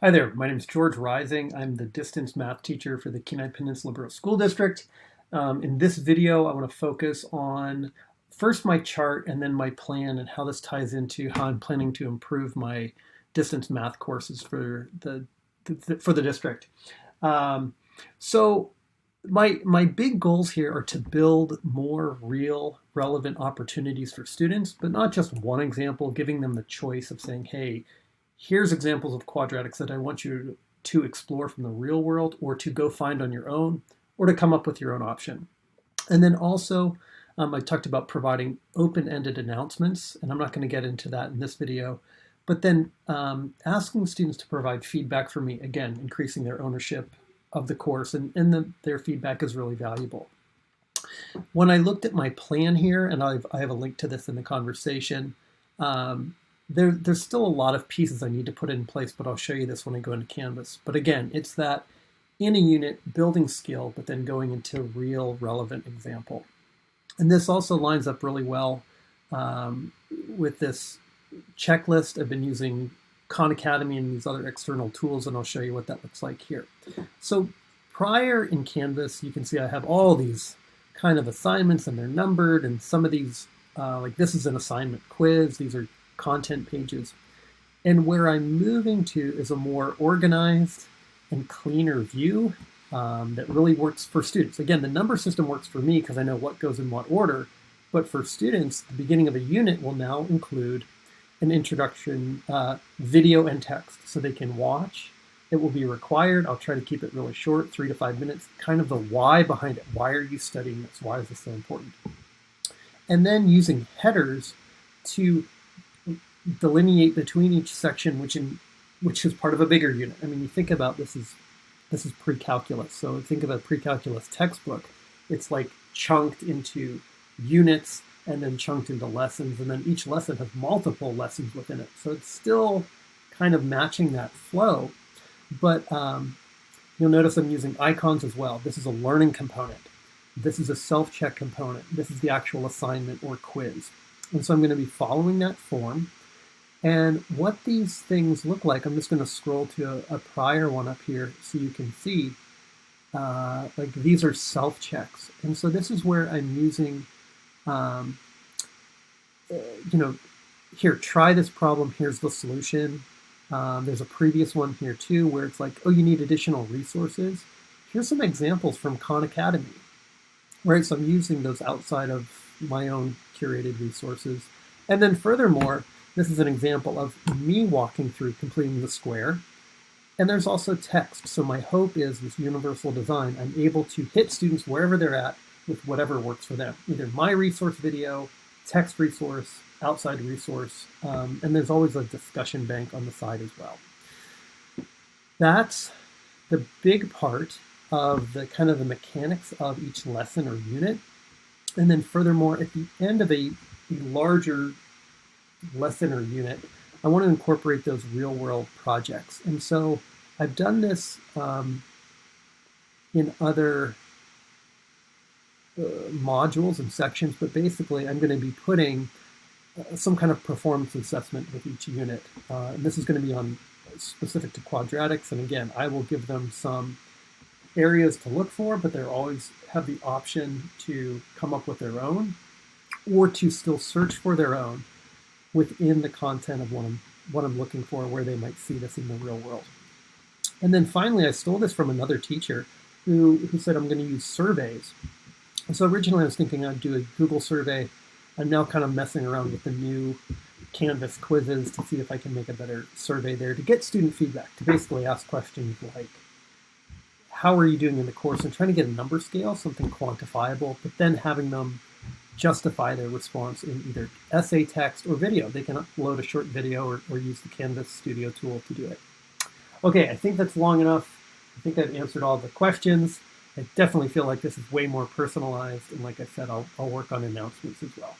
Hi there, my name is George Rising. I'm the distance math teacher for the Kenai Peninsula Borough School District. In this video, I want to focus on first my chart and then my plan and how this ties into how I'm planning to improve my distance math courses for the district. So my big goals here are to build more real, relevant opportunities for students, but not just one example, giving them the choice of saying, hey, here's examples of quadratics that I want you to explore from the real world or to go find on your own or to come up with your own option. And then also, I talked about providing open-ended announcements, and I'm not going to get into that in this video, but then asking students to provide feedback for me, again, increasing their ownership of the course, and their feedback is really valuable. When I looked at my plan here, and I have a link to this in the conversation, there's still a lot of pieces I need to put in place, but I'll show you this when I go into Canvas. But again, it's that in a unit, building skill, but then going into real relevant example. And this also lines up really well with this checklist. I've been using Khan Academy and these other external tools, and I'll show you what that looks like here. So prior in Canvas, you can see I have all these kind of assignments, and they're numbered, and some of these, like this is an assignment quiz, these are content pages. And where I'm moving to is a more organized and cleaner view that really works for students. Again, the number system works for me because I know what goes in what order, but for students, the beginning of a unit will now include an introduction, video and text, so they can watch. It will be required. I'll try to keep it really short, 3 to 5 minutes, kind of the why behind it. Why are you studying this? Why is this so important? And then using headers to delineate between each section, which is part of a bigger unit. I mean, you think about this is pre-calculus. So think of a pre-calculus textbook. It's like chunked into units and then chunked into lessons, and then each lesson has multiple lessons within it. So it's still kind of matching that flow, but you'll notice I'm using icons as well. This is a learning component. This is a self-check component. This is the actual assignment or quiz. And so I'm going to be following that form. And what these things look like, I'm just going to scroll to a prior one up here so you can see, like these are self-checks. And so this is where I'm using, here, try this problem, here's the solution. There's a previous one here too where it's like, oh, you need additional resources. Here's some examples from Khan Academy, right? So I'm using those outside of my own curated resources. And then furthermore, this is an example of me walking through completing the square. And there's also text. So my hope is this universal design, I'm able to hit students wherever they're at with whatever works for them. Either my resource video, text resource, outside resource, and there's always a discussion bank on the side as well. That's the big part of the kind of the mechanics of each lesson or unit. And then furthermore, at the end of a larger lesson or unit, I want to incorporate those real world projects. And so I've done this in other modules and sections, but basically I'm going to be putting some kind of performance assessment with each unit. And this is going to be on specific to quadratics. And again, I will give them some areas to look for, but they'll always have the option to come up with their own or to still search for their own within the content of what I'm looking for, where they might see this in the real world. And then finally, I stole this from another teacher who said I'm going to use surveys. And so originally I was thinking I'd do a Google survey. I'm now kind of messing around with the new Canvas quizzes to see if I can make a better survey there to get student feedback, to basically ask questions like, how are you doing in the course? And trying to get a number scale, something quantifiable, but then having them justify their response in either essay text or video. They can upload a short video or use the Canvas Studio tool to do it. Okay, I think that's long enough. I think I've answered all the questions. I definitely feel like this is way more personalized. And like I said, I'll work on announcements as well.